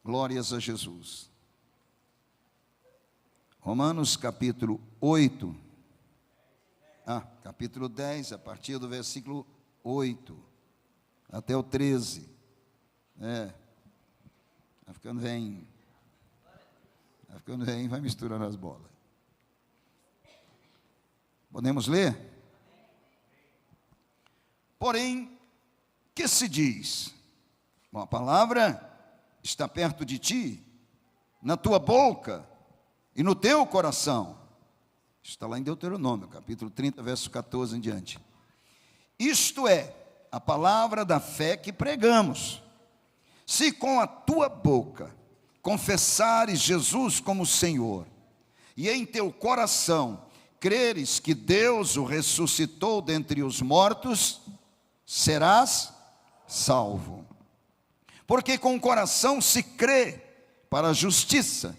Glórias a Jesus. Romanos capítulo 8. Capítulo 10, a partir do versículo 8 até o 13. Vai ficando velhinho. Vai misturando as bolas. Podemos ler? Porém, que se diz? Bom, a palavra está perto de ti, na tua boca e no teu coração. Está lá em Deuteronômio, capítulo 30, verso 14 em diante. Isto é a palavra da fé que pregamos. Se com a tua boca confessares Jesus como Senhor, e em teu coração creres que Deus o ressuscitou dentre os mortos, serás salvo. Porque com o coração se crê para a justiça,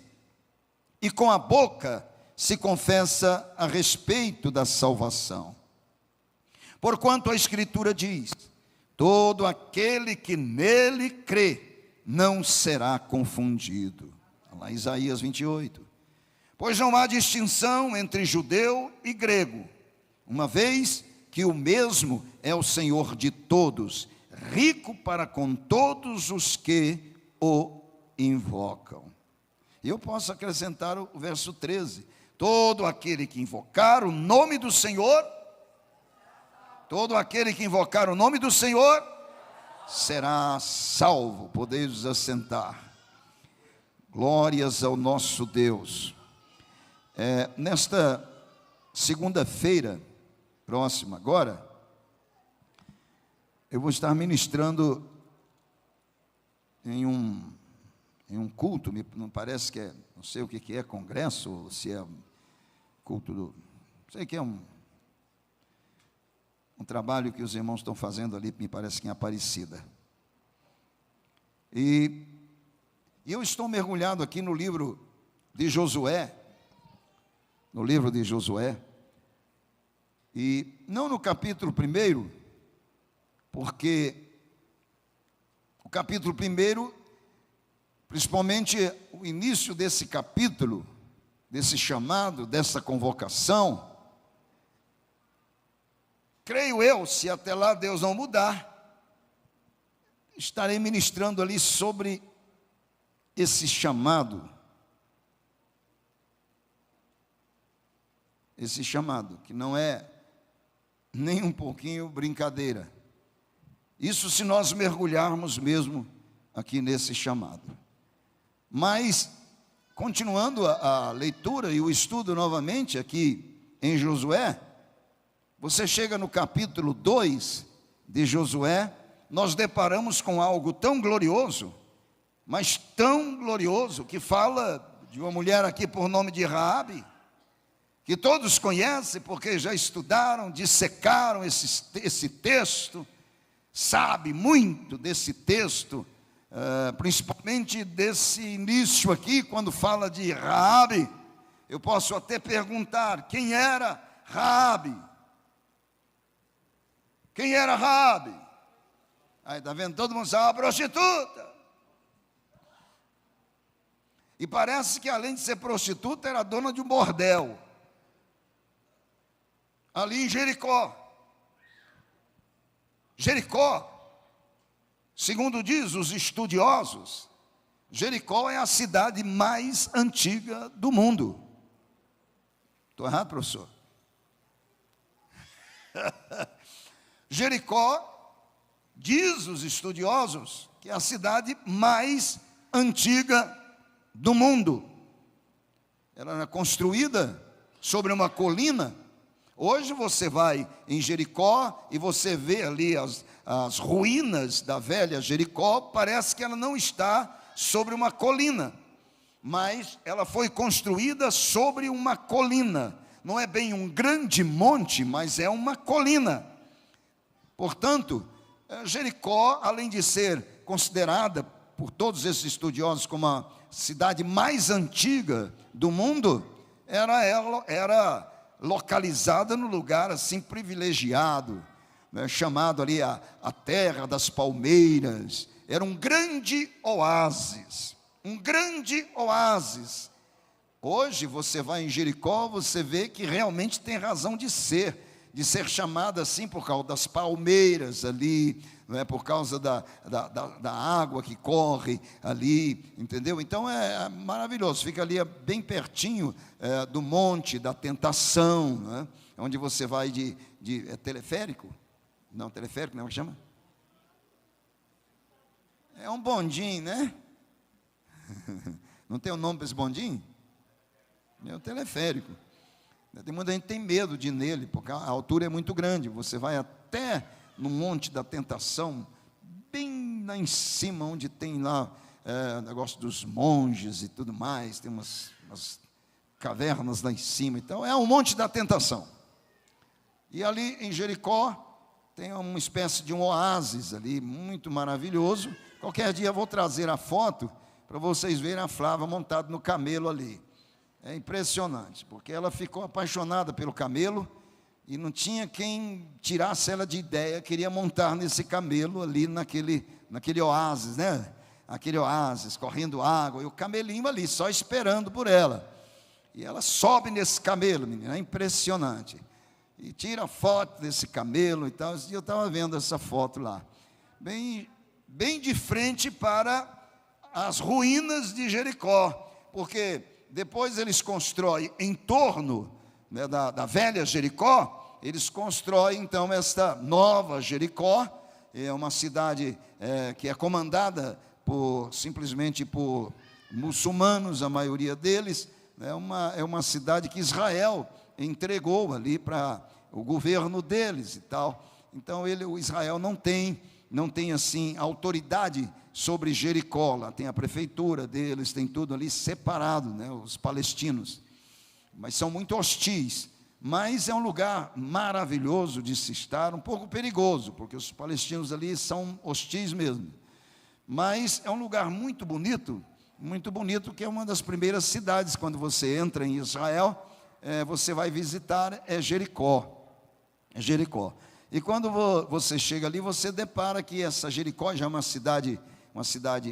e com a boca se confessa a respeito da salvação. Porquanto a Escritura diz: todo aquele que nele crê não será confundido. Lá em Isaías 28. Pois não há distinção entre judeu e grego, uma vez que o mesmo é o Senhor de todos, rico para com todos os que o invocam. E eu posso acrescentar o verso 13: todo aquele que invocar o nome do Senhor, todo aquele que invocar o nome do Senhor, será salvo. Podeis assentar. Glórias ao nosso Deus. Nesta segunda-feira próxima agora, eu vou estar ministrando em um culto, não parece que é, não sei o que é, congresso, ou se é culto do, sei que é um trabalho que os irmãos estão fazendo ali, me parece que em Aparecida. E eu estou mergulhado aqui no livro de Josué, e não no capítulo 1, porque o capítulo 1, principalmente o início desse capítulo, desse chamado, dessa convocação, creio eu, se até lá Deus não mudar, estarei ministrando ali sobre esse chamado, que não é nem um pouquinho brincadeira. Isso se nós mergulharmos mesmo aqui nesse chamado. Mas, continuando a leitura e o estudo novamente aqui em Josué, você chega no capítulo 2 de Josué, nós deparamos com algo tão glorioso, mas tão glorioso, que fala de uma mulher aqui por nome de Raabe, que todos conhecem porque já estudaram, dissecaram esse texto, sabe muito desse texto, principalmente desse início aqui, quando fala de Raabe. Eu posso até perguntar: quem era Raabe? Quem era Raabe? Aí está vendo, todo mundo sabe, uma prostituta. E parece que além de ser prostituta, era dona de um bordel, ali em Jericó. Segundo diz os estudiosos, Jericó é a cidade mais antiga do mundo. Estou errado, professor? Jericó, diz os estudiosos, que é a cidade mais antiga do mundo. Ela era construída sobre uma colina. Hoje você vai em Jericó e você vê ali as ruínas da velha Jericó. Parece que ela não está sobre uma colina, mas ela foi construída sobre uma colina. Não é bem um grande monte, mas é uma colina. Portanto, Jericó, além de ser considerada por todos esses estudiosos como a cidade mais antiga do mundo, era localizada no lugar assim privilegiado, né, chamado ali a terra das palmeiras. Era um grande oásis. um grande oásis. Hoje você vai em Jericó, você vê que realmente tem razão de ser chamada assim por causa das palmeiras ali, não é? Por causa da água que corre ali, entendeu? Então é maravilhoso, fica ali bem pertinho do Monte da Tentação, não é? Onde você vai de teleférico? Não, teleférico não, como chama? É um bondinho, né? Não tem um nome para esse bondinho? É o teleférico. Tem muita gente que tem medo de ir nele, porque a altura é muito grande. Você vai até no Monte da Tentação, bem lá em cima, onde tem lá o negócio dos monges e tudo mais. Tem umas cavernas lá em cima. Então, é o Monte da Tentação. E ali em Jericó, tem uma espécie de um oásis ali, muito maravilhoso. Qualquer dia eu vou trazer a foto para vocês verem a Flávia montada no camelo ali. É impressionante, porque ela ficou apaixonada pelo camelo e não tinha quem tirasse ela de ideia, queria montar nesse camelo ali naquele oásis, né? Aquele oásis, correndo água, e o camelinho ali, só esperando por ela. E ela sobe nesse camelo, menina, é impressionante. E tira foto desse camelo e tal. E eu estava vendo essa foto lá, bem de frente para as ruínas de Jericó, porque depois eles constroem em torno, né, da velha Jericó, eles constroem então esta nova Jericó. É uma cidade que é comandada simplesmente por muçulmanos, a maioria deles. É uma cidade que Israel entregou ali para o governo deles e tal. Então o Israel não tem assim autoridade sobre Jericó. Lá tem a prefeitura deles, tem tudo ali separado, né, os palestinos. Mas são muito hostis. Mas é um lugar maravilhoso de se estar, um pouco perigoso, porque os palestinos ali são hostis mesmo. Mas é um lugar muito bonito, que é uma das primeiras cidades, quando você entra em Israel, você vai visitar Jericó. E quando você chega ali, você depara que essa Jericó já é uma cidade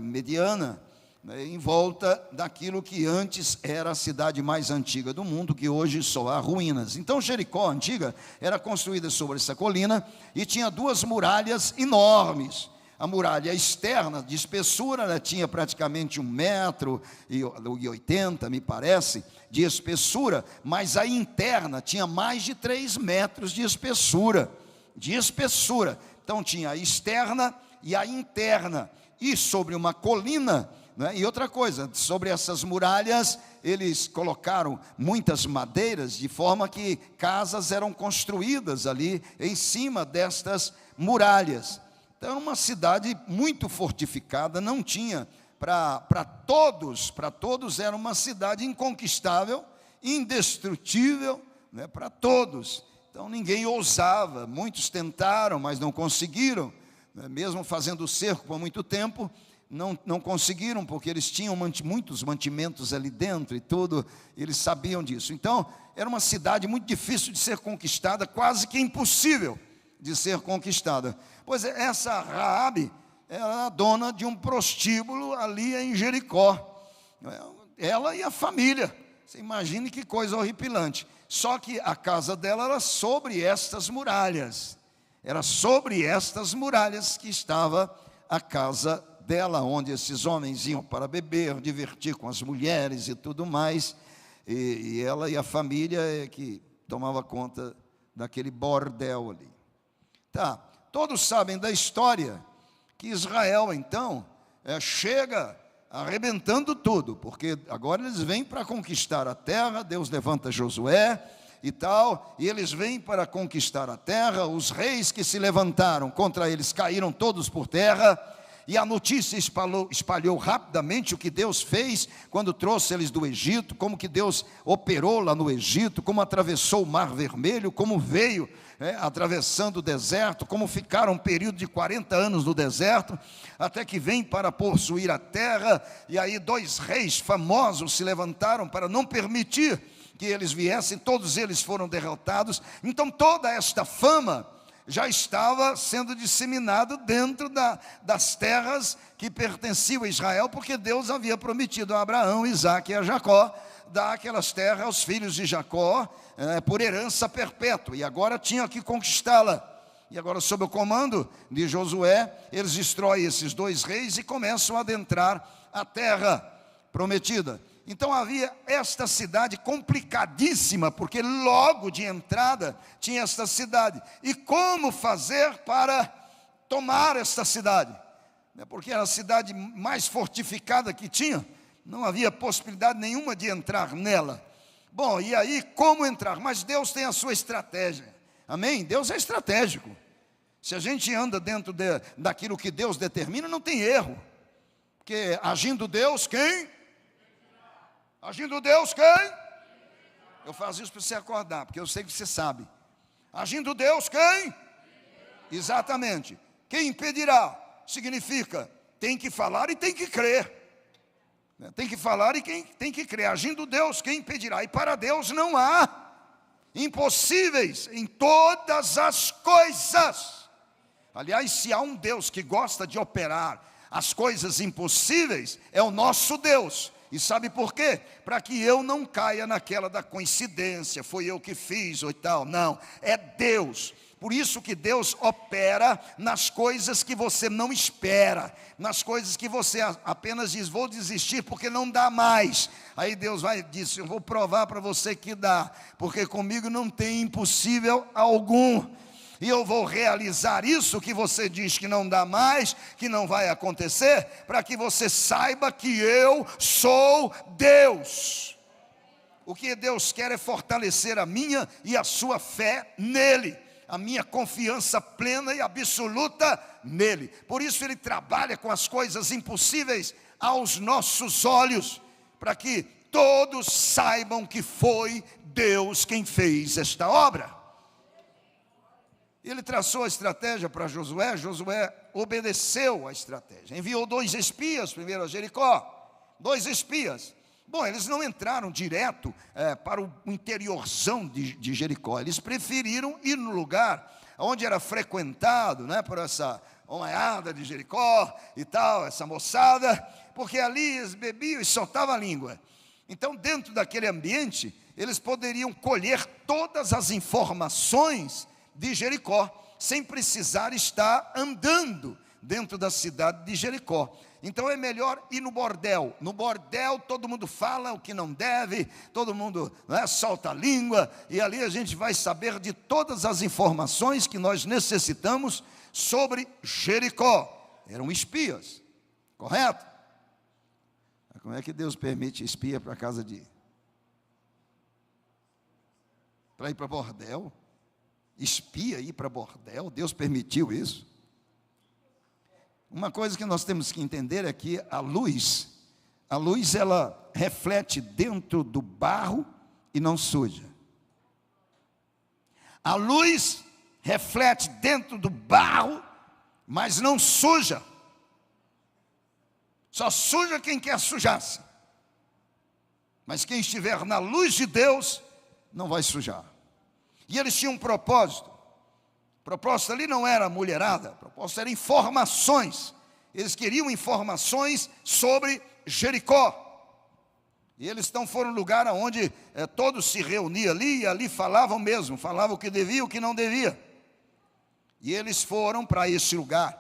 mediana, né, em volta daquilo que antes era a cidade mais antiga do mundo, que hoje só há ruínas. Então Jericó antiga era construída sobre essa colina e tinha duas muralhas enormes. A muralha externa, de espessura, ela tinha praticamente 1,80 m, me parece, de espessura, mas a interna tinha mais de 3 metros de espessura. Então tinha a externa e a interna, e sobre uma colina, né? E outra coisa, sobre essas muralhas, eles colocaram muitas madeiras, de forma que casas eram construídas ali, em cima destas muralhas. Então era uma cidade muito fortificada, não tinha, para todos era uma cidade inconquistável, indestrutível, né, para todos. Então ninguém ousava, muitos tentaram, mas não conseguiram, né, mesmo fazendo o cerco por muito tempo, não conseguiram, porque eles tinham muitos mantimentos ali dentro e tudo, eles sabiam disso. Então era uma cidade muito difícil de ser conquistada, quase que impossível de ser conquistada. Pois essa Raabe era a dona de um prostíbulo ali em Jericó, ela e a família. Você imagine que coisa horripilante. Só que a casa dela era sobre estas muralhas, que estava a casa dela, onde esses homens iam para beber, divertir com as mulheres e tudo mais, e ela e a família que tomava conta daquele bordel ali. Tá, todos sabem da história, que Israel então chega arrebentando tudo, porque agora eles vêm para conquistar a terra. Deus levanta Josué e tal, e eles vêm para conquistar a terra. Os reis que se levantaram contra eles caíram todos por terra, e a notícia espalhou rapidamente o que Deus fez quando trouxe eles do Egito, como que Deus operou lá no Egito, como atravessou o Mar Vermelho, como veio atravessando o deserto, como ficaram um período de 40 anos no deserto, até que vem para possuir a terra. E aí 2 reis famosos se levantaram para não permitir que eles viessem, todos eles foram derrotados. Então toda esta fama já estava sendo disseminado dentro das terras que pertenciam a Israel, porque Deus havia prometido a Abraão, Isaque e a Jacó dar aquelas terras aos filhos de Jacó por herança perpétua, e agora tinham que conquistá-la. E agora, sob o comando de Josué, eles destroem esses 2 reis e começam a adentrar a terra prometida. Então havia esta cidade complicadíssima, porque logo de entrada tinha esta cidade. E como fazer para tomar esta cidade? Porque era a cidade mais fortificada que tinha, não havia possibilidade nenhuma de entrar nela. Bom, e aí como entrar? Mas Deus tem a sua estratégia, amém? Deus é estratégico. Se a gente anda dentro daquilo que Deus determina, não tem erro. Porque agindo Deus, quem? Agindo Deus, quem? Eu faço isso para você acordar, porque eu sei que você sabe. Agindo Deus, quem? Exatamente. Quem impedirá? Significa, tem que falar e tem que crer. Tem que falar e tem que crer. Agindo Deus, quem impedirá? E para Deus não há impossíveis em todas as coisas. Aliás, se há um Deus que gosta de operar as coisas impossíveis, é o nosso Deus. E sabe por quê? Para que eu não caia naquela da coincidência, foi eu que fiz ou tal. Não, é Deus. Por isso que Deus opera nas coisas que você não espera, nas coisas que você apenas diz, vou desistir porque não dá mais. Aí Deus vai e diz, eu vou provar para você que dá, porque comigo não tem impossível algum. E eu vou realizar isso que você diz que não dá mais, que não vai acontecer, para que você saiba que eu sou Deus. O que Deus quer é fortalecer a minha e a sua fé nele, a minha confiança plena e absoluta nele. Por isso Ele trabalha com as coisas impossíveis aos nossos olhos, para que todos saibam que foi Deus quem fez esta obra. Ele traçou a estratégia para Josué, Josué obedeceu a estratégia, enviou 2 espias primeiro a Jericó, 2 espias. Bom, eles não entraram direto para o interiorzão de Jericó, eles preferiram ir no lugar onde era frequentado, por essa homaiada de Jericó e tal, essa moçada, porque ali eles bebiam e soltavam a língua. Então, dentro daquele ambiente, eles poderiam colher todas as informações de Jericó, sem precisar estar andando dentro da cidade de Jericó. Então é melhor ir no bordel. No bordel todo mundo fala o que não deve, todo mundo solta a língua, e ali a gente vai saber de todas as informações que nós necessitamos sobre Jericó. Eram espias, correto? Como é que Deus permite espia para casa para ir para bordel? Espia ir para bordel? Deus permitiu isso? Uma coisa que nós temos que entender é que a luz ela reflete dentro do barro e não suja. A luz reflete dentro do barro, mas não suja. Só suja quem quer sujar-se. Mas quem estiver na luz de Deus não vai sujar. E eles tinham um propósito. O propósito ali não era mulherada, o propósito era informações. Eles queriam informações sobre Jericó. E eles então foram um lugar onde todos se reuniam ali, e ali falavam mesmo, falavam o que devia e o que não devia. E eles foram para este lugar.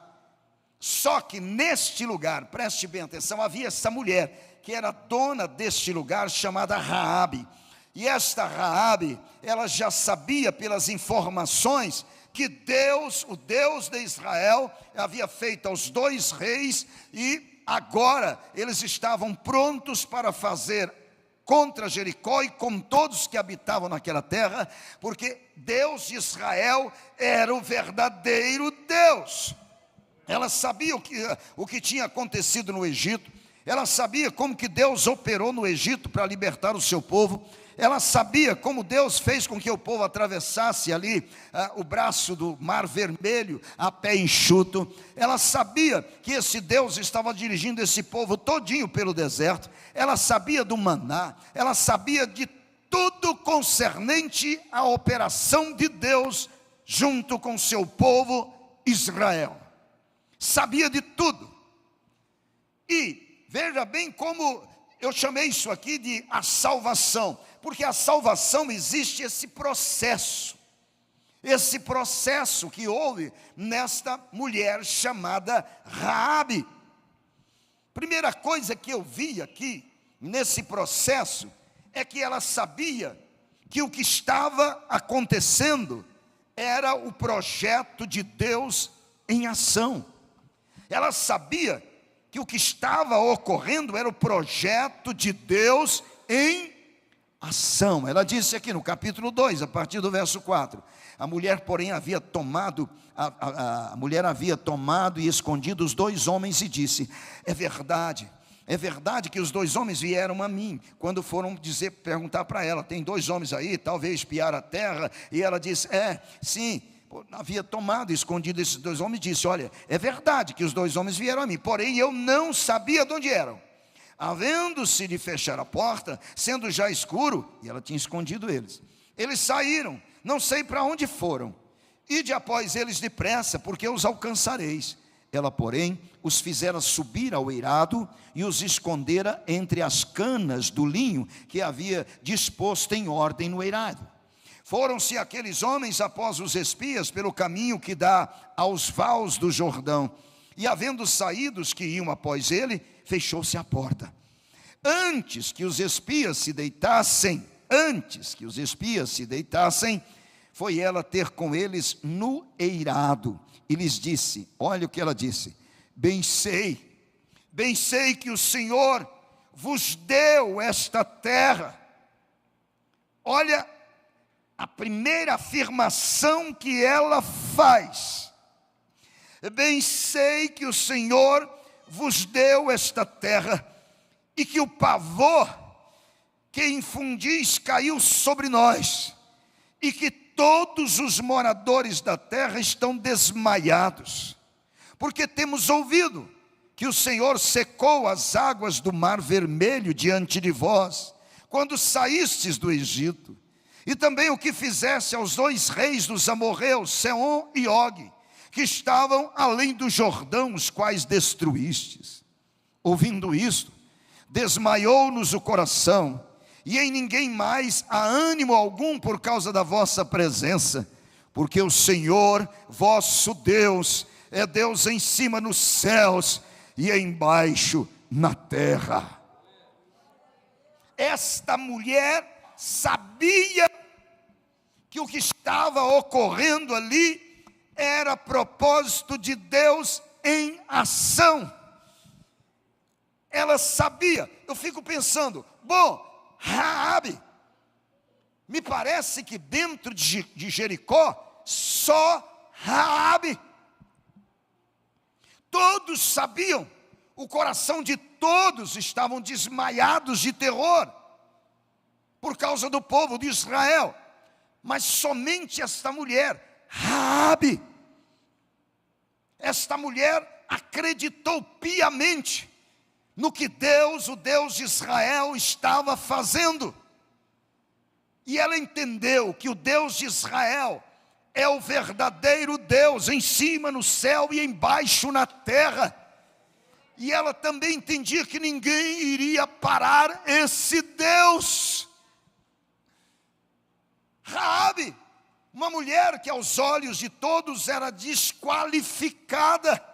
Só que neste lugar, preste bem atenção, havia essa mulher que era dona deste lugar, chamada Raabe. E esta Raabe, ela já sabia pelas informações que Deus, o Deus de Israel, havia feito aos 2 reis, e agora eles estavam prontos para fazer contra Jericó e com todos que habitavam naquela terra, porque Deus de Israel era o verdadeiro Deus. Ela sabia o que tinha acontecido no Egito, ela sabia como que Deus operou no Egito para libertar o seu povo. Ela sabia como Deus fez com que o povo atravessasse ali o braço do Mar Vermelho a pé enxuto. Ela sabia que esse Deus estava dirigindo esse povo todinho pelo deserto. Ela sabia do maná, ela sabia de tudo concernente à operação de Deus junto com seu povo Israel. Sabia de tudo. E veja bem como eu chamei isso aqui de a salvação, porque a salvação existe esse processo que houve nesta mulher chamada Raabe. Primeira coisa que eu vi aqui nesse processo é que ela sabia que o que estava acontecendo era o projeto de Deus em ação. Ela sabia que o que estava ocorrendo era o projeto de Deus em ação. Ela disse aqui no capítulo 2, a partir do verso 4. A mulher, porém, havia tomado e escondido os 2 homens e disse: é verdade que os 2 homens vieram a mim, quando foram perguntar para ela, tem 2 homens aí, talvez espiar a terra, e ela disse, sim, havia tomado e escondido esses 2 homens, e disse, olha, é verdade que os 2 homens vieram a mim, porém eu não sabia de onde eram. Havendo-se de fechar a porta, sendo já escuro, e ela tinha escondido eles saíram, não sei para onde foram, ide após eles depressa, porque os alcançareis. Ela, porém, os fizera subir ao eirado e os escondera entre as canas do linho que havia disposto em ordem no eirado. Foram-se aqueles homens após os espias pelo caminho que dá aos vales do Jordão, e havendo saído os que iam após ele, fechou-se a porta. Antes que os espias se deitassem, foi ela ter com eles no eirado, e lhes disse, olha o que ela disse, bem sei que o Senhor vos deu esta terra. Olha a primeira afirmação que ela faz, bem sei que o Senhor vos deu esta terra, e que o pavor que infundis caiu sobre nós, e que todos os moradores da terra estão desmaiados, porque temos ouvido que o Senhor secou as águas do mar vermelho diante de vós, quando saístes do Egito, e também o que fizesse aos 2 reis dos amorreus, Seom e Og, que estavam além do Jordão, os quais destruístes. Ouvindo isto, desmaiou-nos o coração, e em ninguém mais há ânimo algum por causa da vossa presença, porque o Senhor, vosso Deus, é Deus em cima nos céus e embaixo na terra. Esta mulher sabia que o que estava ocorrendo ali era propósito de Deus em ação. Ela sabia. Eu fico pensando, Raabe, me parece que dentro de Jericó, só Raabe. Todos sabiam, o coração de todos estavam desmaiados de terror, por causa do povo de Israel. Mas somente esta mulher, Raabe, esta mulher acreditou piamente no que Deus, o Deus de Israel, estava fazendo. E ela entendeu que o Deus de Israel é o verdadeiro Deus, em cima no céu e embaixo na terra. E ela também entendia que ninguém iria parar esse Deus. Raabe, uma mulher que aos olhos de todos era desqualificada,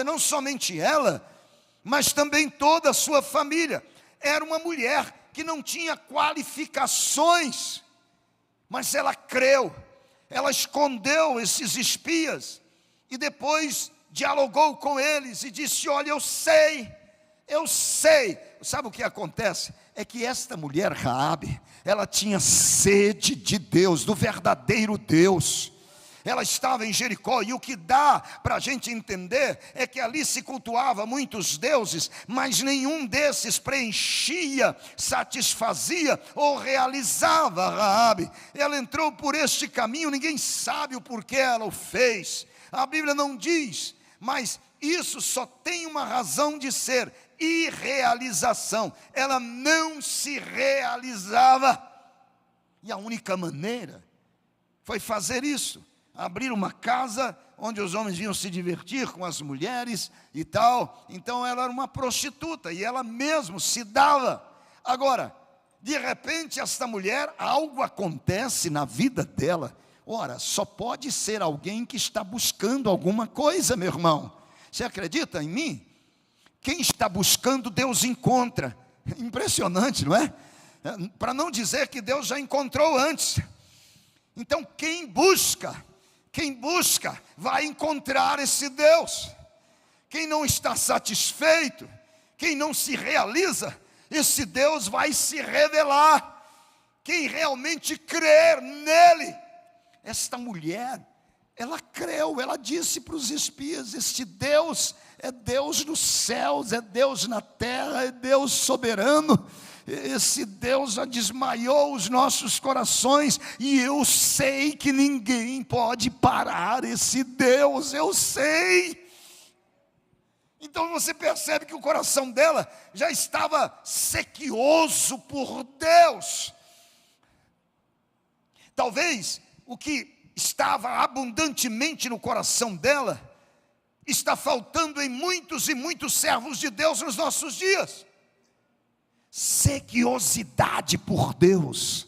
não somente ela, mas também toda a sua família. Era uma mulher que não tinha qualificações, mas ela creu, ela escondeu esses espias, e depois dialogou com eles e disse, olha, eu sei, sabe o que acontece? É que esta mulher Raabe, ela tinha sede de Deus, do verdadeiro Deus. Ela estava em Jericó, e o que dá para a gente entender é que ali se cultuava muitos deuses, mas nenhum desses preenchia, satisfazia ou realizava Raabe. Ela entrou por este caminho, ninguém sabe o porquê ela o fez, a Bíblia não diz, mas isso só tem uma razão de ser: irrealização. Ela não se realizava, e a única maneira foi fazer isso, abrir uma casa onde os homens vinham se divertir com as mulheres e tal. Então ela era uma prostituta e ela mesmo se dava. Agora, de repente esta mulher, algo acontece na vida dela. Ora, só pode ser alguém que está buscando alguma coisa, meu irmão. Você acredita em mim? Quem está buscando, Deus encontra. Impressionante, não é? Para não dizer que Deus já encontrou antes. Então quem busca vai encontrar esse Deus. Quem não está satisfeito, quem não se realiza, esse Deus vai se revelar. Quem realmente crer nele. Esta mulher, ela creu, ela disse para os espias: este Deus é Deus nos céus, é Deus na terra, é Deus soberano. Esse Deus já desmaiou os nossos corações, e eu sei que ninguém pode parar esse Deus, eu sei. Então você percebe que o coração dela já estava sequioso por Deus. Talvez o que estava abundantemente no coração dela está faltando em muitos e muitos servos de Deus nos nossos dias. Sequiosidade por Deus,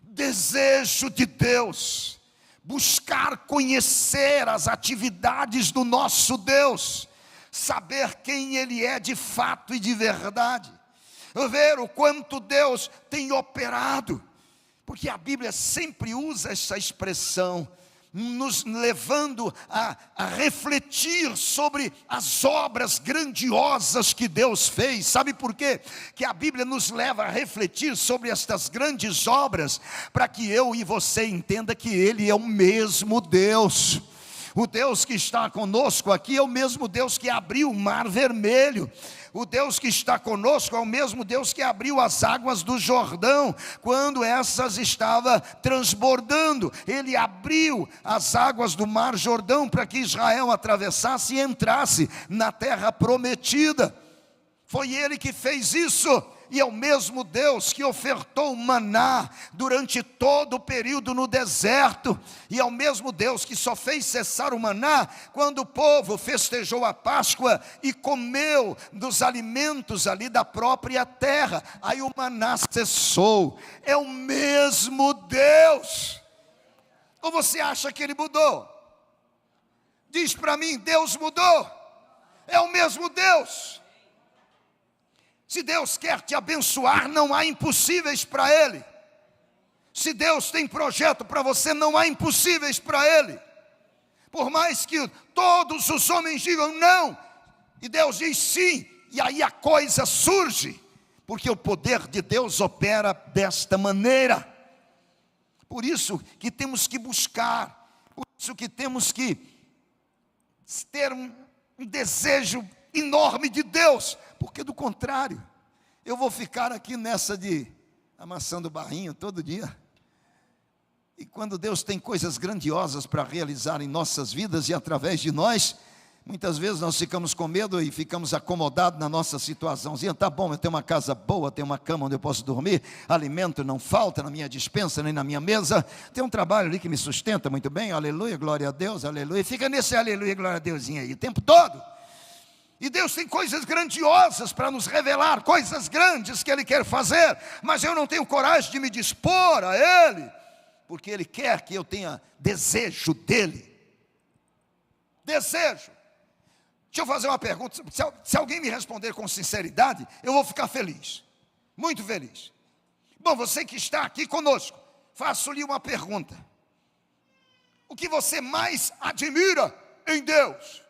desejo de Deus, buscar conhecer as atividades do nosso Deus, saber quem Ele é de fato e de verdade, ver o quanto Deus tem operado, porque a Bíblia sempre usa essa expressão, nos levando a refletir sobre as obras grandiosas que Deus fez. Sabe por quê? Que a Bíblia nos leva a refletir sobre estas grandes obras, para que eu e você entenda que Ele é o mesmo Deus. O Deus que está conosco aqui é o mesmo Deus que abriu o mar vermelho. O Deus que está conosco é o mesmo Deus que abriu as águas do Jordão, quando essas estavam transbordando. Ele abriu as águas do mar Jordão para que Israel atravessasse e entrasse na terra prometida. Foi Ele que fez isso. E é o mesmo Deus que ofertou maná durante todo o período no deserto. E é o mesmo Deus que só fez cessar o maná quando o povo festejou a Páscoa e comeu dos alimentos ali da própria terra. Aí o maná cessou. É o mesmo Deus. Ou você acha que Ele mudou? Diz para mim, Deus mudou? É o mesmo Deus. Se Deus quer te abençoar, não há impossíveis para Ele. Se Deus tem projeto para você, não há impossíveis para Ele. Por mais que todos os homens digam não, e Deus diz sim, e aí a coisa surge, porque o poder de Deus opera desta maneira. Por isso que temos que buscar, por isso que temos que ter um desejo enorme de Deus, porque do contrário, eu vou ficar aqui nessa de amassando barrinho todo dia. E quando Deus tem coisas grandiosas para realizar em nossas vidas e através de nós, muitas vezes nós ficamos com medo e ficamos acomodados na nossa situaçãozinha. Tá bom, eu tenho uma casa boa, tenho uma cama onde eu posso dormir, alimento não falta na minha despensa nem na minha mesa, tem um trabalho ali que me sustenta muito bem, aleluia, glória a Deus, aleluia. Fica nesse aleluia, glória a Deusinho aí o tempo todo. E Deus tem coisas grandiosas para nos revelar, coisas grandes que Ele quer fazer, mas eu não tenho coragem de me dispor a Ele, porque Ele quer que eu tenha desejo dEle. Desejo. Deixa eu fazer uma pergunta, se alguém me responder com sinceridade, eu vou ficar feliz, muito feliz. Bom, você que está aqui conosco, faço-lhe uma pergunta. O que você mais admira em Deus?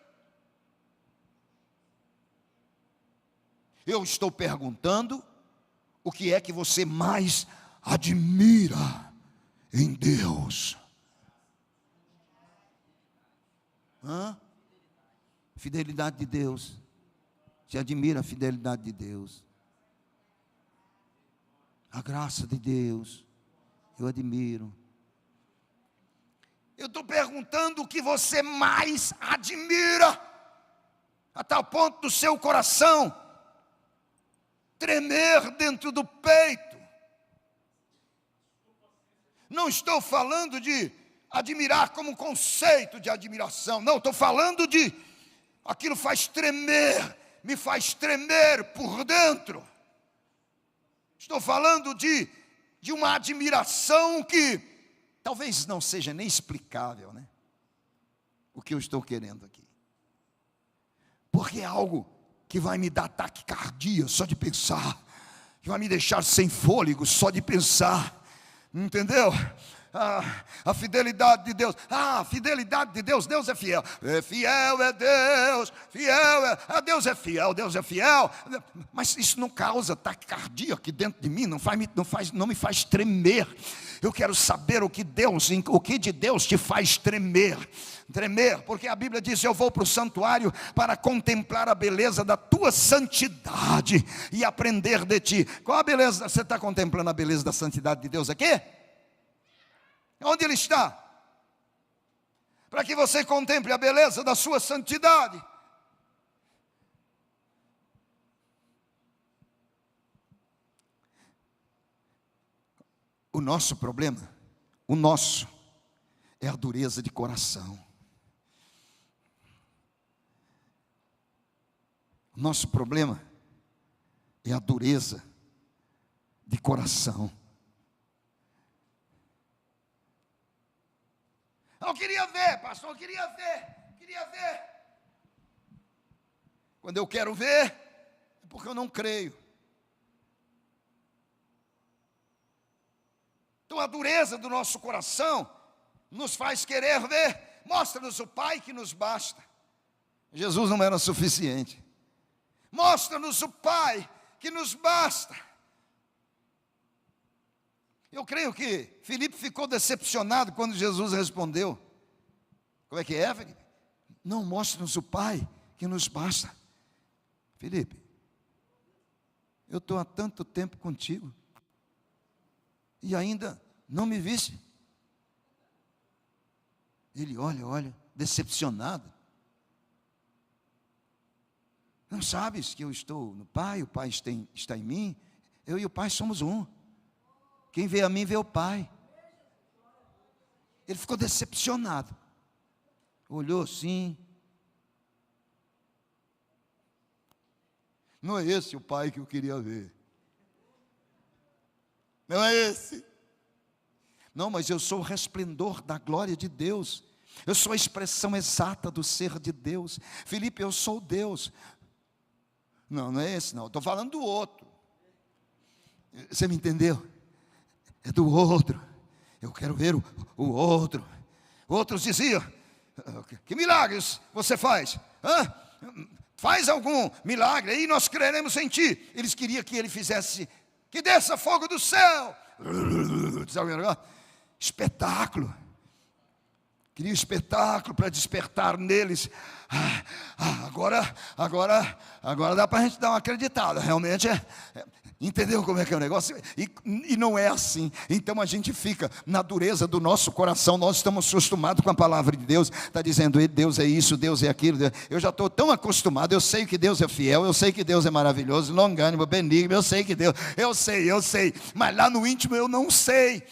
Eu estou perguntando, o que é que você mais admira em Deus? Fidelidade de Deus. Você admira a fidelidade de Deus? A graça de Deus, eu admiro. Eu estou perguntando o que você mais admira, a tal ponto do seu coração tremer dentro do peito. Não estou falando de admirar como conceito de admiração. Não, estou falando de aquilo faz tremer, me faz tremer por dentro. Estou falando de uma admiração que talvez não seja nem explicável, né? O que eu estou querendo aqui. Porque é algo que vai me dar taquicardia só de pensar, que vai me deixar sem fôlego só de pensar, entendeu? A fidelidade de Deus, a fidelidade de Deus, Deus é fiel, é Deus, Deus é fiel, mas isso não causa taquicardia aqui dentro de mim, não me faz tremer. Eu quero saber o que de Deus te faz tremer, porque a Bíblia diz: eu vou para o santuário para contemplar a beleza da tua santidade e aprender de ti. Qual a beleza? Você está contemplando a beleza da santidade de Deus aqui? Onde Ele está? Para que você contemple a beleza da sua santidade. O nosso problema, é a dureza de coração. O nosso problema é a dureza de coração. Eu queria ver, pastor, eu queria ver. Quando eu quero ver, é porque eu não creio. Então a dureza do nosso coração nos faz querer ver. Mostra-nos o Pai que nos basta. Jesus não era suficiente. Mostra-nos o Pai que nos basta. Eu creio que Filipe ficou decepcionado quando Jesus respondeu. Como é que é, Filipe? Não, mostra-nos o Pai que nos basta. Filipe, eu estou há tanto tempo contigo e ainda não me viste. Ele olha, decepcionado. Não sabes que eu estou no Pai, o Pai está em mim, eu e o Pai somos um. Quem vê a mim, vê o Pai. Ele ficou decepcionado. Olhou assim. Não é esse o Pai que eu queria ver. Não é esse. Não, mas eu sou o resplendor da glória de Deus. Eu sou a expressão exata do ser de Deus. Filipe, eu sou Deus. Não é esse não. Estou falando do outro. Você me entendeu? É do outro. Eu quero ver o outro. Outros diziam: que milagres você faz? Faz algum milagre aí, nós creremos em ti. Eles queriam que ele fizesse, que desça fogo do céu. Espetáculo. Queria espetáculo para despertar neles. Agora dá para a gente dar uma acreditada. Realmente entendeu como é que é o negócio? E não é assim. Então a gente fica na dureza do nosso coração. Nós estamos acostumados com a palavra de Deus. Está dizendo: Deus é isso, Deus é aquilo. Eu já estou tão acostumado. Eu sei que Deus é fiel, eu sei que Deus é maravilhoso, longânimo, benigno. Eu sei que Deus, eu sei. Mas lá no íntimo eu não sei.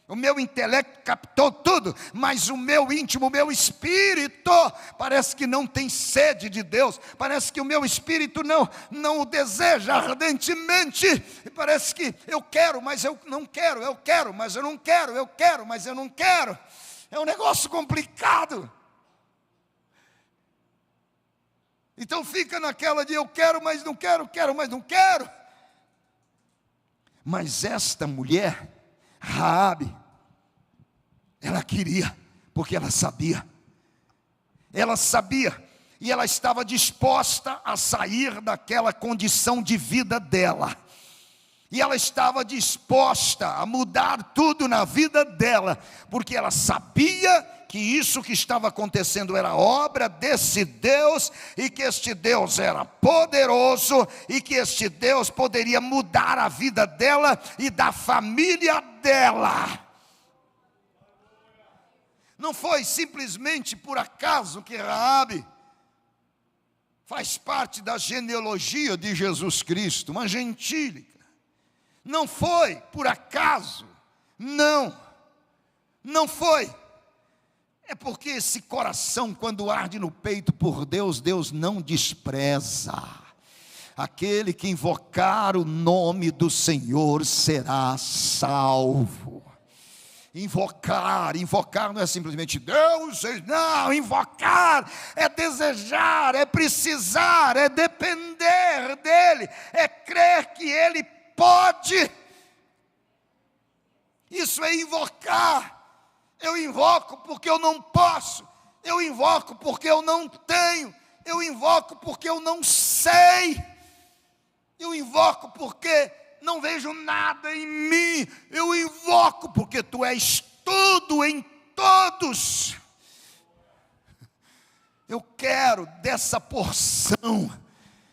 O meu intelecto captou tudo, mas o meu íntimo, o meu espírito, parece que não tem sede de Deus. Parece que o meu espírito não o deseja ardentemente. E parece que eu quero, mas eu não quero. Eu quero, mas eu não quero. Eu quero, mas eu não quero. É um negócio complicado. Então fica naquela de eu quero, mas não quero, quero, mas não quero. Mas esta mulher, Raabe, ela queria, porque ela sabia e ela estava disposta a sair daquela condição de vida dela, e ela estava disposta a mudar tudo na vida dela, porque ela sabia que isso que estava acontecendo era obra desse Deus, e que este Deus era poderoso, e que este Deus poderia mudar a vida dela e da família dela. Não foi simplesmente por acaso que Raabe faz parte da genealogia de Jesus Cristo, uma gentílica. Não foi por acaso, não. Não foi. É porque esse coração, quando arde no peito por Deus, Deus não despreza. Aquele que invocar o nome do Senhor será salvo. Invocar não é simplesmente Deus, não, invocar é desejar, é precisar, é depender dEle, é crer que Ele pode. Isso é invocar. Eu invoco porque eu não posso, eu invoco porque eu não tenho, eu invoco porque eu não sei, eu invoco porque não vejo nada em mim, eu invoco porque Tu és tudo em todos. Eu quero dessa porção,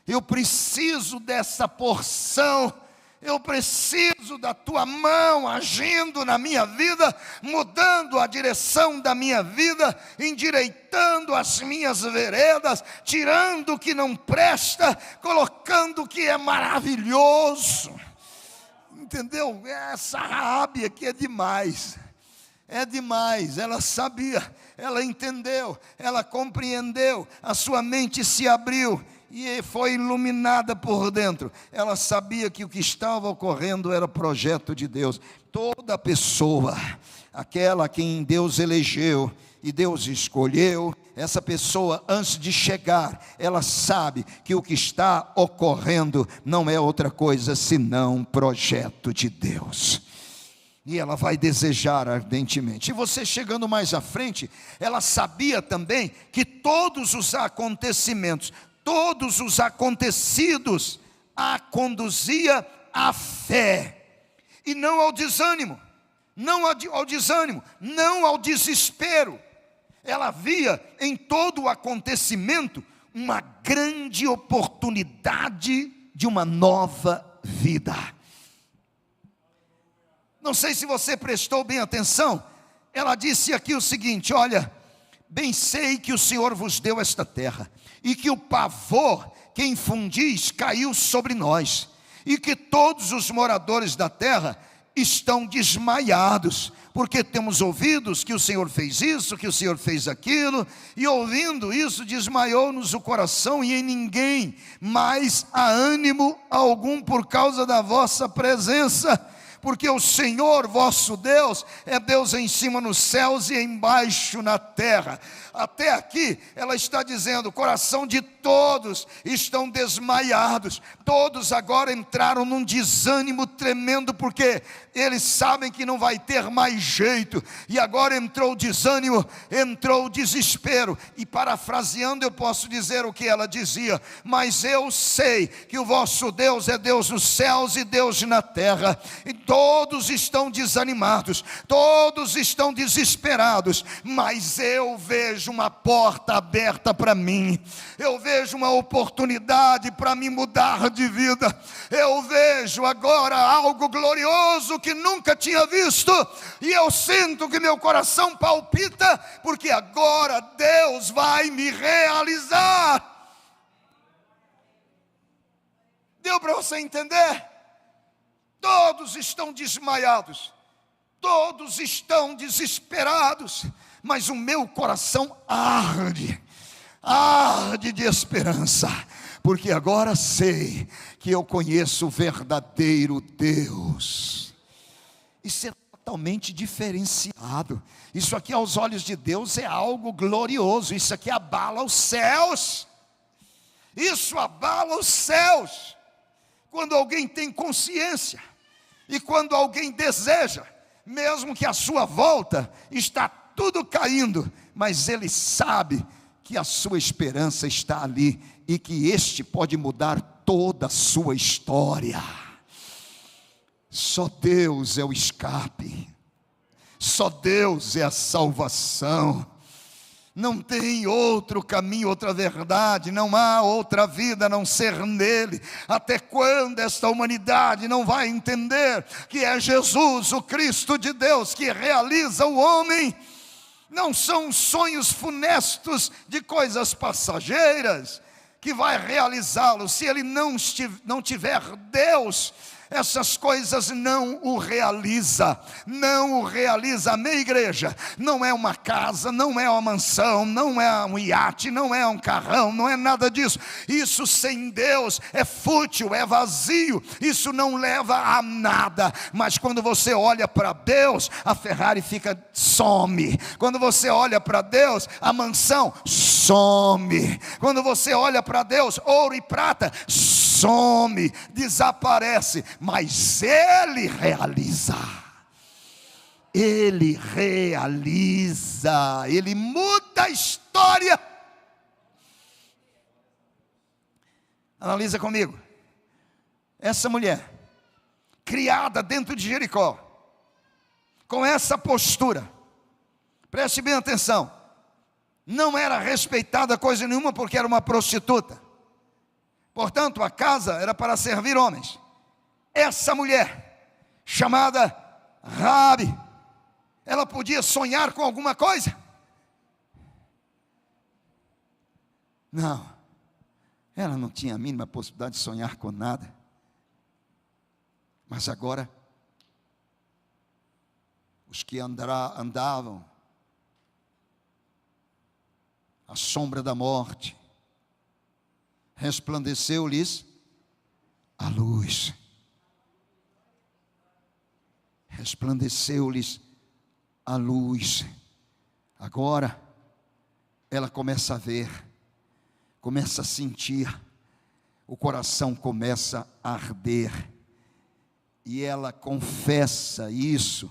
eu preciso dessa porção. Eu preciso da Tua mão agindo na minha vida, mudando a direção da minha vida, endireitando as minhas veredas, tirando o que não presta, colocando o que é maravilhoso. Entendeu? Essa Raabe aqui é demais. É demais. Ela sabia, ela entendeu, ela compreendeu, a sua mente se abriu e foi iluminada por dentro. Ela sabia que o que estava ocorrendo era projeto de Deus. Toda pessoa, aquela a quem Deus elegeu e Deus escolheu, essa pessoa, antes de chegar, ela sabe que o que está ocorrendo não é outra coisa senão projeto de Deus. E ela vai desejar ardentemente. E você chegando mais à frente, ela sabia também que todos os acontecimentos, todos os acontecidos a conduzia à fé, e não ao desânimo, não ao desânimo, não ao desespero. Ela via em todo o acontecimento uma grande oportunidade de uma nova vida. Não sei se você prestou bem atenção, ela disse aqui o seguinte: olha, bem sei que o Senhor vos deu esta terra, e que o pavor que infundis caiu sobre nós, e que todos os moradores da terra estão desmaiados, porque temos ouvidos que o Senhor fez isso, que o Senhor fez aquilo, e ouvindo isso desmaiou-nos o coração, e em ninguém mais há ânimo algum por causa da vossa presença. Porque o Senhor vosso Deus é Deus em cima nos céus e embaixo na terra. Até aqui ela está dizendo: o coração de todos estão desmaiados. Todos agora entraram num desânimo tremendo, porque eles sabem que não vai ter mais jeito. E agora entrou o desânimo, entrou o desespero. E parafraseando eu posso dizer o que ela dizia: mas eu sei que o vosso Deus é Deus nos céus e Deus na terra. E todos estão desanimados, todos estão desesperados, mas eu vejo uma porta aberta para mim, eu vejo uma oportunidade para me mudar de vida, eu vejo agora algo glorioso que nunca tinha visto, e eu sinto que meu coração palpita, porque agora Deus vai me realizar. Deu para você entender? Todos estão desmaiados, todos estão desesperados, mas o meu coração arde de esperança, porque agora sei que eu conheço o verdadeiro Deus. Isso é totalmente diferenciado. Isso aqui aos olhos de Deus é algo glorioso. Isso aqui abala os céus. Isso abala os céus. Quando alguém tem consciência e quando alguém deseja, mesmo que à sua volta está tudo caindo, mas ele sabe que a sua esperança está ali e que este pode mudar toda a sua história. Só Deus é o escape, só Deus é a salvação. Não tem outro caminho, outra verdade, não há outra vida a não ser nele. Até quando esta humanidade não vai entender que é Jesus, o Cristo de Deus, que realiza o homem? Não são sonhos funestos de coisas passageiras que vai realizá-lo. Se ele não tiver Deus essas coisas não o realiza, não o realiza. Amém, igreja? Não é uma casa, não é uma mansão, não é um iate, não é um carrão, não é nada disso. Isso sem Deus é fútil, é vazio, isso não leva a nada. Mas quando você olha para Deus, a Ferrari some. Quando você olha para Deus, a mansão some. Quando você olha para Deus, ouro e prata some, desaparece. Mas Ele realiza. Ele realiza. Ele muda a história. Analisa comigo. Essa mulher, criada dentro de Jericó, com essa postura, preste bem atenção, não era respeitada coisa nenhuma porque era uma prostituta. Portanto, a casa era para servir homens. Essa mulher, chamada Raabe, ela podia sonhar com alguma coisa? Não, ela não tinha a mínima possibilidade de sonhar com nada. Mas agora, os que andavam à sombra da morte, resplandeceu-lhes a luz. Resplandeceu-lhes a luz. Agora, ela começa a ver, começa a sentir, o coração começa a arder. E ela confessa isso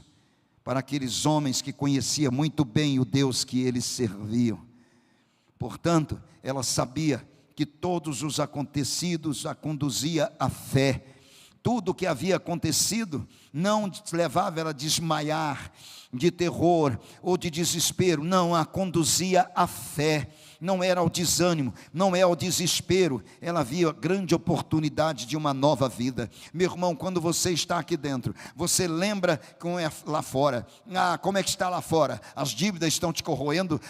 para aqueles homens que conheciam muito bem o Deus que eles serviam. Portanto, ela sabia que todos os acontecidos a conduzia à fé. Tudo o que havia acontecido não levava ela a desmaiar de terror ou de desespero, não, a conduzia à fé. Não era ao desânimo, não é ao desespero. Ela via grande oportunidade de uma nova vida. Meu irmão, quando você está aqui dentro, você lembra como é lá fora. Como é que está lá fora? As dívidas estão te corroendo.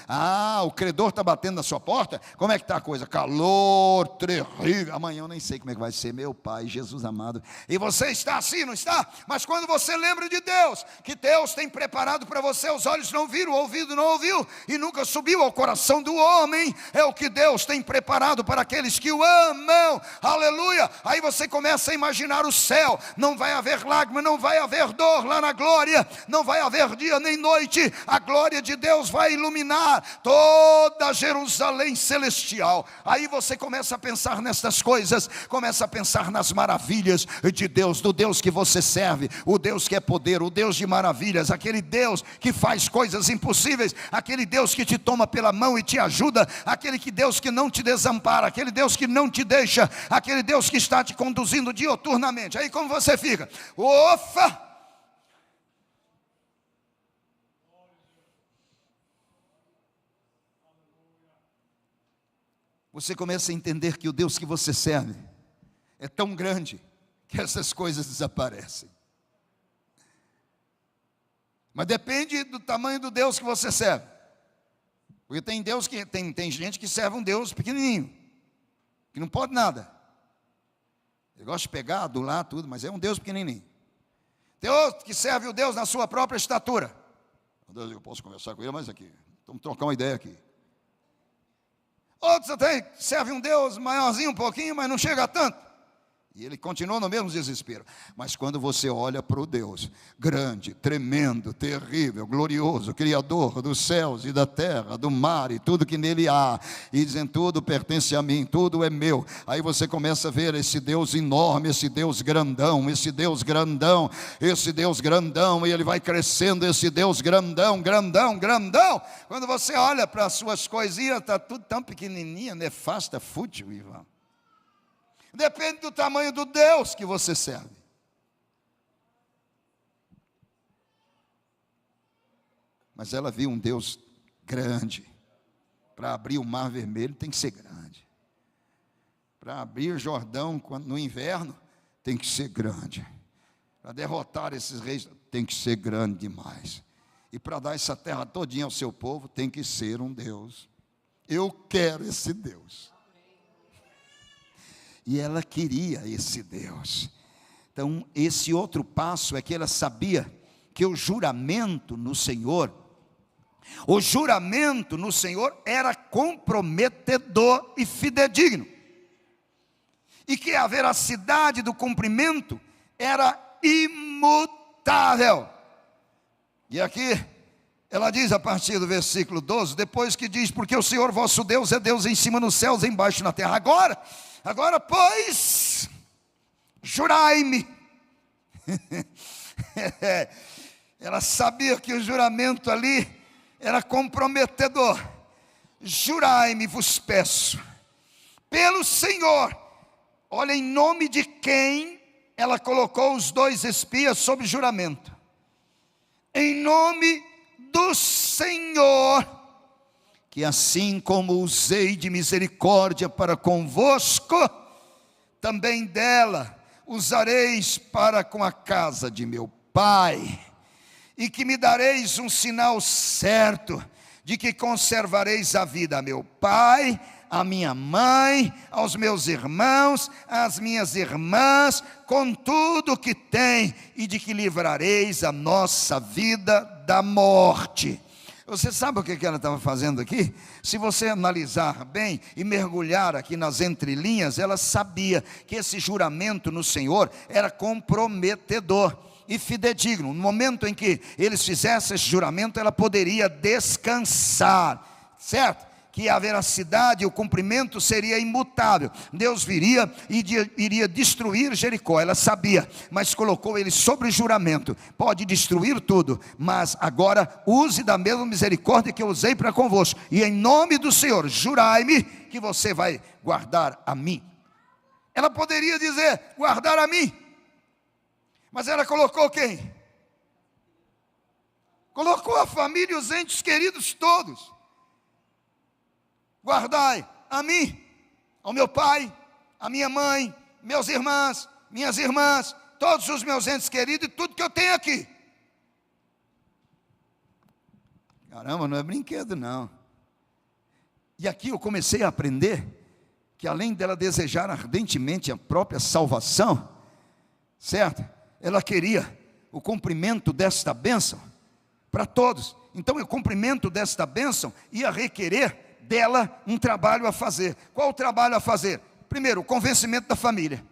O credor está batendo na sua porta. Como é que está a coisa? Calor terrível. Amanhã eu nem sei como é que vai ser, meu Pai, Jesus amado. E você está assim, não está? Mas quando você lembra de Deus, que Deus tem preparado para você, os olhos não viram, o ouvido não ouviu, e nunca subiu ao coração do homem, é o que Deus tem preparado para aqueles que o amam, aleluia. Aí você começa a imaginar o céu, não vai haver lágrima, não vai haver dor lá na glória, não vai haver dia nem noite, a glória de Deus vai iluminar toda Jerusalém celestial. Aí você começa a pensar nessas coisas, começa a pensar nas maravilhas de Deus, do Deus que você serve, o Deus que é poder, o Deus de maravilhas, aquele Deus que faz coisas impossíveis, aquele Deus que te toma pela mão e te ajuda, aquele Deus que não te desampara, aquele Deus que não te deixa, aquele Deus que está te conduzindo dioturnamente. Aí como você fica? Ofa! Você começa a entender que o Deus que você serve é tão grande que essas coisas desaparecem. Mas depende do tamanho do Deus que você serve. Porque tem Deus que tem gente que serve um Deus pequenininho, que não pode nada. Ele gosta de pegar, adular tudo, mas é um Deus pequenininho. Tem outro que serve o Deus na sua própria estatura. Deus, eu posso conversar com ele, mas aqui, vamos trocar uma ideia aqui. Outros até servem um Deus maiorzinho um pouquinho, mas não chega a tanto. E ele continua no mesmo desespero. Mas quando você olha para o Deus grande, tremendo, terrível, glorioso, Criador dos céus e da terra, do mar e tudo que nele há, e dizem tudo pertence a mim, tudo é meu. Aí você começa a ver esse Deus enorme, esse Deus grandão, esse Deus grandão, esse Deus grandão, e ele vai crescendo, esse Deus grandão, grandão, grandão. Quando você olha para as suas coisinhas, está tudo tão pequenininha, nefasta, fútil, Ivan. Depende do tamanho do Deus que você serve. Mas ela viu um Deus grande. Para abrir o mar vermelho tem que ser grande. Para abrir Jordão no inverno tem que ser grande. Para derrotar esses reis tem que ser grande demais. E para dar essa terra todinha ao seu povo tem que ser um Deus. Eu quero esse Deus. E ela queria esse Deus. Então, esse outro passo é que ela sabia que o juramento no Senhor era comprometedor e fidedigno. E que a veracidade do cumprimento era imutável. E aqui ela diz a partir do versículo 12, depois que diz, porque o Senhor vosso Deus é Deus em cima nos céus e embaixo na terra. Agora pois, jurai-me. Ela sabia que o juramento ali era comprometedor. Jurai-me, vos peço, pelo Senhor. Olha, em nome de quem ela colocou os 2 espias sob juramento. Em nome do Senhor, que assim como usei de misericórdia para convosco, também dela usareis para com a casa de meu pai, e que me dareis um sinal certo, de que conservareis a vida a meu pai, a minha mãe, aos meus irmãos, às minhas irmãs, com tudo o que tem, e de que livrareis a nossa vida da morte. Você sabe o que ela estava fazendo aqui? Se você analisar bem e mergulhar aqui nas entrelinhas, ela sabia que esse juramento no Senhor era comprometedor e fidedigno. No momento em que eles fizessem esse juramento, ela poderia descansar, certo? Que a veracidade e o cumprimento seria imutável. Deus viria e iria destruir Jericó. Ela sabia, mas colocou ele sobre juramento. Pode destruir tudo, mas agora use da mesma misericórdia que eu usei para convosco. E em nome do Senhor, jurai-me que você vai guardar a mim. Ela poderia dizer, guardar a mim. Mas ela colocou quem? Colocou a família e os entes queridos todos. Guardai a mim, ao meu pai, a minha mãe, meus irmãos, minhas irmãs, todos os meus entes queridos e tudo que eu tenho aqui. Caramba, não é brinquedo não. E aqui eu comecei a aprender que além dela desejar ardentemente a própria salvação, certo? Ela queria o cumprimento desta bênção para todos. Então o cumprimento desta bênção ia requerer dela um trabalho a fazer. Qual o trabalho a fazer? Primeiro, o convencimento da família.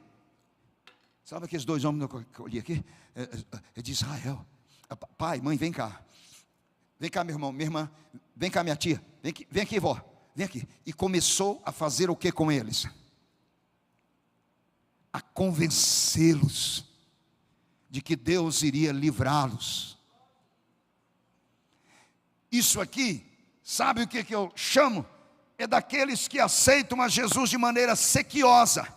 Sabe aqueles 2 homens que eu olhei aqui? É de Israel. Pai, mãe, vem cá. Vem cá, meu irmão, minha irmã. Vem cá, minha tia. Vem aqui, vó. Vem aqui. E começou a fazer o que com eles? A convencê-los de que Deus iria livrá-los. Isso aqui, sabe o que eu chamo? É daqueles que aceitam a Jesus de maneira sequiosa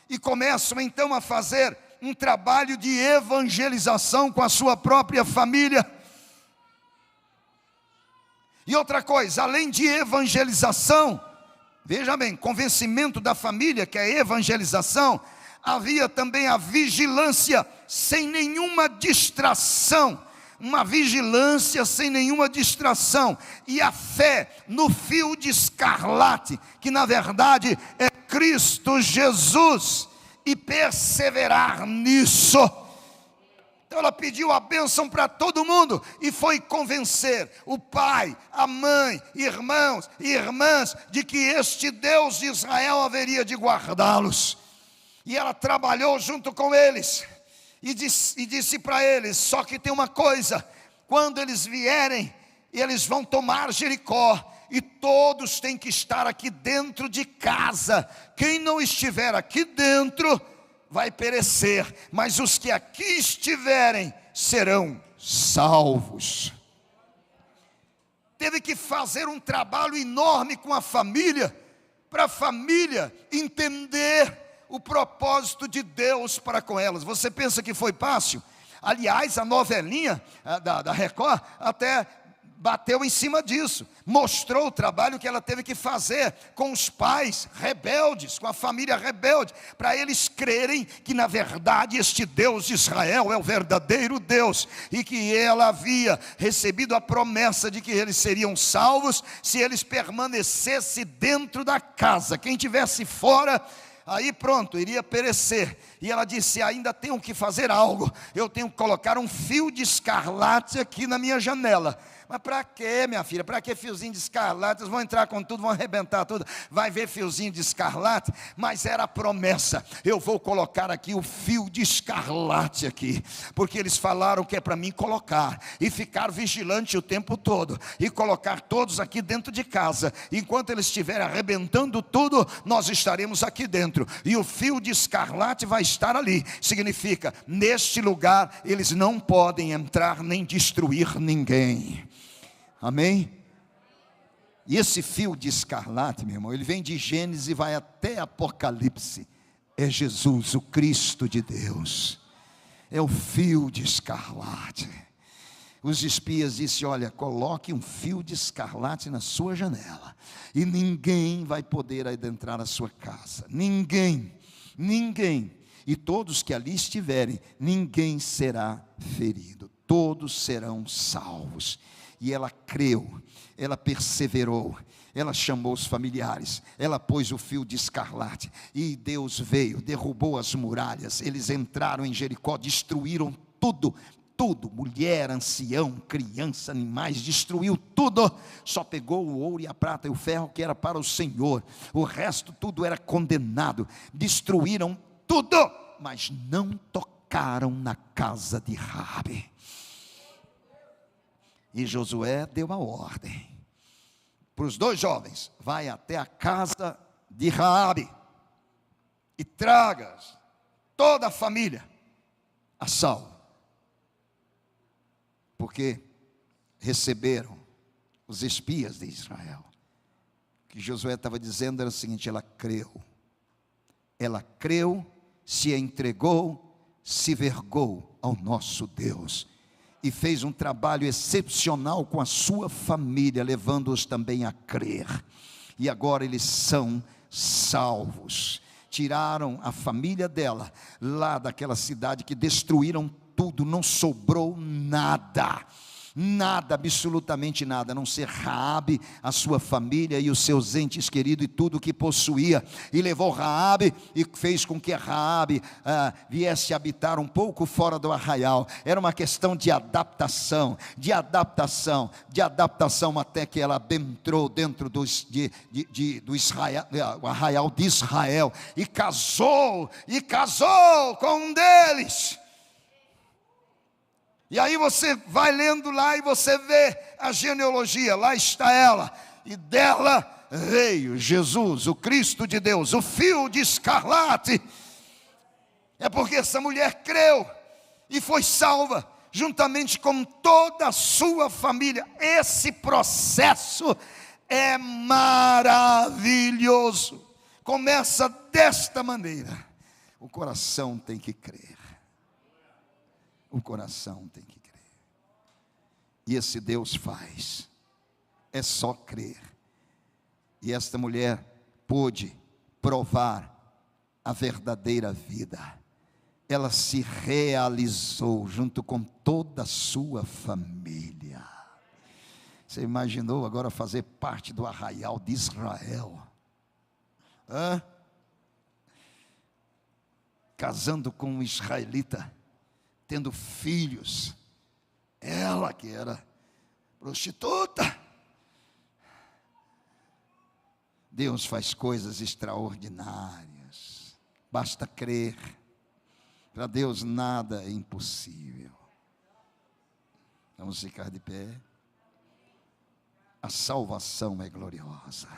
e começam então a fazer um trabalho de evangelização com a sua própria família. E outra coisa, além de evangelização, veja bem, convencimento da família, que é evangelização, havia também a vigilância sem nenhuma distração. Uma vigilância sem nenhuma distração, e a fé no fio de escarlate, que na verdade é Cristo Jesus, e perseverar nisso. Então ela pediu a bênção para todo mundo, e foi convencer o pai, a mãe, irmãos e irmãs, de que este Deus de Israel haveria de guardá-los. E ela trabalhou junto com eles, e disse para eles, só que tem uma coisa, quando eles vierem, eles vão tomar Jericó, e todos têm que estar aqui dentro de casa. Quem não estiver aqui dentro, vai perecer, mas os que aqui estiverem, serão salvos. Teve que fazer um trabalho enorme com a família, para a família entender o propósito de Deus para com elas. Você pensa que foi fácil? Aliás, a novelinha da Record até bateu em cima disso. Mostrou o trabalho que ela teve que fazer com os pais rebeldes, com a família rebelde, para eles crerem que na verdade este Deus de Israel é o verdadeiro Deus, e que ela havia recebido a promessa de que eles seriam salvos se eles permanecessem dentro da casa. Quem estivesse fora Aí pronto, iria perecer. E ela disse: ainda tenho que fazer algo. Eu tenho que colocar um fio de escarlate aqui na minha janela. Mas para quê, minha filha? Para que fiozinho de escarlate? Eles vão entrar com tudo, vão arrebentar tudo. Vai ver fiozinho de escarlate? Mas era a promessa: eu vou colocar aqui o fio de escarlate aqui. Porque eles falaram que é para mim colocar. E ficar vigilante o tempo todo. E colocar todos aqui dentro de casa. Enquanto eles estiverem arrebentando tudo, nós estaremos aqui dentro. E o fio de escarlate vai estar ali. Significa, neste lugar eles não podem entrar nem destruir ninguém. Amém? E esse fio de escarlate, meu irmão, ele vem de Gênesis e vai até Apocalipse. É Jesus, o Cristo de Deus. É o fio de escarlate. Os espias disseram: olha, coloque um fio de escarlate na sua janela, e ninguém vai poder adentrar a sua casa. Ninguém. E todos que ali estiverem, ninguém será ferido. Todos serão salvos. E ela creu, ela perseverou, ela chamou os familiares, ela pôs o fio de escarlate, e Deus veio, derrubou as muralhas. Eles entraram em Jericó, destruíram tudo, mulher, ancião, criança, animais, destruiu tudo. Só pegou o ouro e a prata e o ferro que era para o Senhor. O resto tudo era condenado. Destruíram tudo, mas não tocaram na casa de Raabe. E Josué deu a ordem para os 2 jovens: vai até a casa de Raabe e traga toda a família a salvo. Porque receberam os espias de Israel. O que Josué estava dizendo era o seguinte: ela creu, se entregou, se vergou ao nosso Deus. E fez um trabalho excepcional com a sua família, levando-os também a crer. E agora eles são salvos. Tiraram a família dela lá daquela cidade que destruíram tudo, não sobrou nada. Nada, absolutamente nada, a não ser Raabe, a sua família e os seus entes queridos e tudo o que possuía. E levou Raabe e fez com que Raabe viesse habitar um pouco fora do arraial. Era uma questão de adaptação, até que ela entrou dentro do arraial de Israel e casou com um deles. E aí você vai lendo lá e você vê a genealogia, lá está ela, e dela veio Jesus, o Cristo de Deus, o fio de escarlate. É porque essa mulher creu e foi salva, juntamente com toda a sua família. Esse processo é maravilhoso. Começa desta maneira: o coração tem que crer. O coração tem que crer. E esse Deus faz. É só crer. E esta mulher pôde provar a verdadeira vida. Ela se realizou junto com toda a sua família. Você imaginou agora fazer parte do arraial de Israel? Casando com um israelita, tendo filhos. Ela que era prostituta. Deus faz coisas extraordinárias. Basta crer. Para Deus nada é impossível. Vamos ficar de pé. A salvação é gloriosa.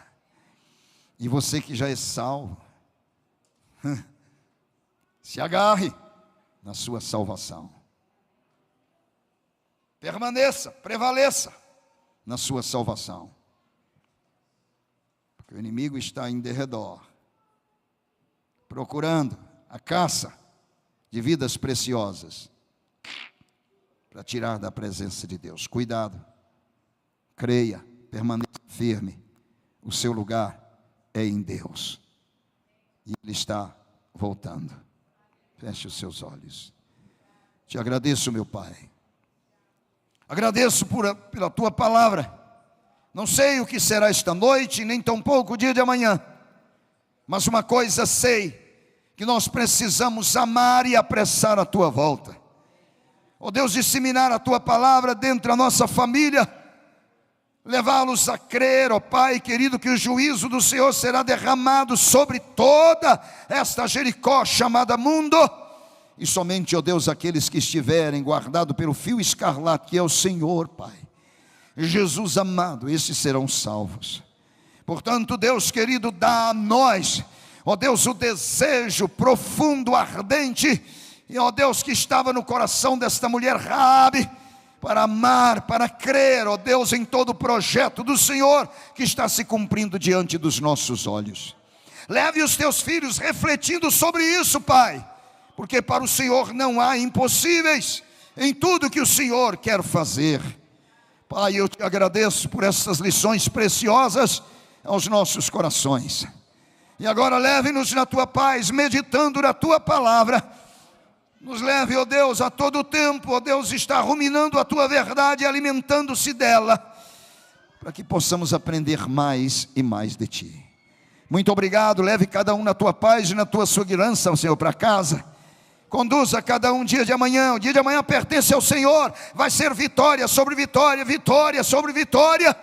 E você que já é salvo, se agarre na sua salvação. Permaneça, prevaleça na sua salvação. Porque o inimigo está em derredor, procurando a caça de vidas preciosas, para tirar da presença de Deus. Cuidado, creia, permaneça firme. O seu lugar é em Deus. E Ele está voltando. Feche os seus olhos. Te agradeço, meu Pai. Agradeço pela Tua palavra. Não sei o que será esta noite, nem tampouco o dia de amanhã. Mas uma coisa sei: que nós precisamos amar e apressar a tua volta. Ó Deus, disseminar a tua palavra dentro da nossa família, levá-los a crer, ó Pai querido, que o juízo do Senhor será derramado sobre toda esta Jericó chamada mundo, e somente, ó Deus, aqueles que estiverem guardados pelo fio escarlate, que é o Senhor, Pai, Jesus amado, esses serão salvos. Portanto, Deus querido, dá a nós, ó Deus, o desejo profundo, ardente, e ó Deus, que estava no coração desta mulher Raabe, para amar, para crer, ó Deus, em todo o projeto do Senhor, que está se cumprindo diante dos nossos olhos. Leve os teus filhos refletindo sobre isso, Pai, porque para o Senhor não há impossíveis, em tudo que o Senhor quer fazer. Pai, eu te agradeço por essas lições preciosas aos nossos corações. E agora leve-nos na tua paz, meditando na tua palavra. Nos leve, ó Deus, a todo tempo, ó Deus, estar ruminando a tua verdade e alimentando-se dela, para que possamos aprender mais e mais de ti. Muito obrigado, leve cada um na tua paz e na tua segurança, Senhor, para casa. Conduza cada um dia de amanhã. O dia de amanhã pertence ao Senhor. Vai ser vitória sobre vitória, vitória sobre vitória,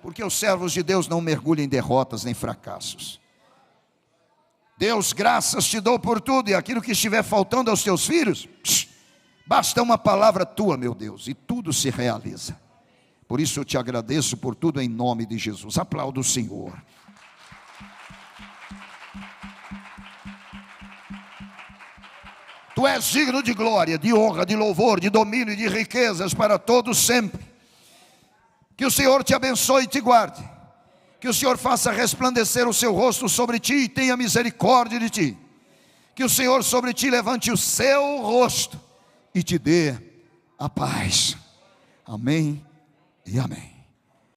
porque os servos de Deus não mergulham em derrotas nem fracassos. Deus, graças te dou por tudo, e aquilo que estiver faltando aos teus filhos, basta uma palavra tua, meu Deus, e tudo se realiza. Por isso eu te agradeço por tudo em nome de Jesus. Aplauda o Senhor. Tu és digno de glória, de honra, de louvor, de domínio e de riquezas para todos sempre. Que o Senhor te abençoe e te guarde. Que o Senhor faça resplandecer o seu rosto sobre ti e tenha misericórdia de ti. Que o Senhor sobre ti levante o seu rosto e te dê a paz. Amém e amém.